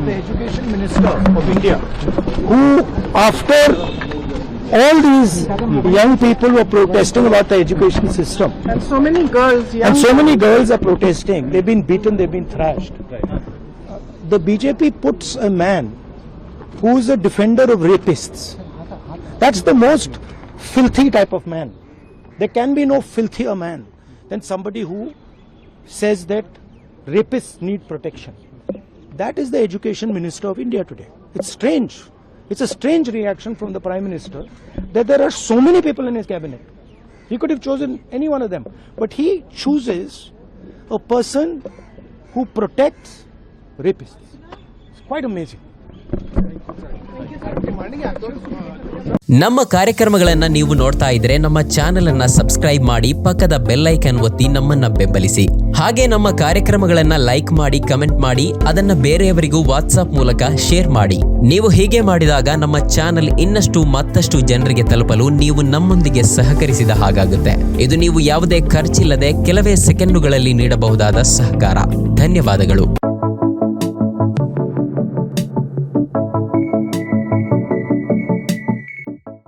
the Education Minister of India, who after all these young people were protesting about the education system, And so many girls, and so many girls are protesting, they've been beaten, they've been thrashed. The BJP puts a man who is a defender of rapists. That's the most filthy type of man. There can be no filthier man than somebody who says that rapists need protection. That is the Education Minister of India today. It's strange. It's a strange reaction from the Prime Minister that there are so many people in his cabinet. He could have chosen any one of them. But he chooses a person who protects rapists. It's quite amazing. ನಮ್ಮ ಕಾರ್ಯಕ್ರಮಗಳನ್ನು ನೀವು ನೋಡ್ತಾ ಇದ್ರೆ ನಮ್ಮ channel ಅನ್ನ subscribe ಮಾಡಿ, ಪಕ್ಕದ bell icon ಒತ್ತಿ ನಮ್ಮನ್ನ ಬೆಂಬಲಿಸಿ. ಹಾಗೆ ನಮ್ಮ ಕಾರ್ಯಕ್ರಮಗಳನ್ನ ಲೈಕ್ ಮಾಡಿ, ಕಮೆಂಟ್ ಮಾಡಿ, ಅದನ್ನ ಬೇರೆಯವರಿಗೂ ವಾಟ್ಸ್ಆಪ್ ಮೂಲಕ ಶೇರ್ ಮಾಡಿ. ನೀವು ಹೀಗೆ ಮಾಡಿದಾಗ ನಮ್ಮ ಚಾನೆಲ್ ಇನ್ನಷ್ಟು ಮತ್ತಷ್ಟು ಜನರಿಗೆ ತಲುಪಲು ನೀವು ನಮ್ಮೊಂದಿಗೆ ಸಹಕರಿಸಿದ ಹಾಗಾಗುತ್ತೆ. ಇದು ನೀವು ಯಾವುದೇ ಖರ್ಚಿಲ್ಲದೆ ಕೆಲವೇ ಸೆಕೆಂಡುಗಳಲ್ಲಿ ನೀಡಬಹುದಾದ ಸಹಕಾರ. ಧನ್ಯವಾದಗಳು.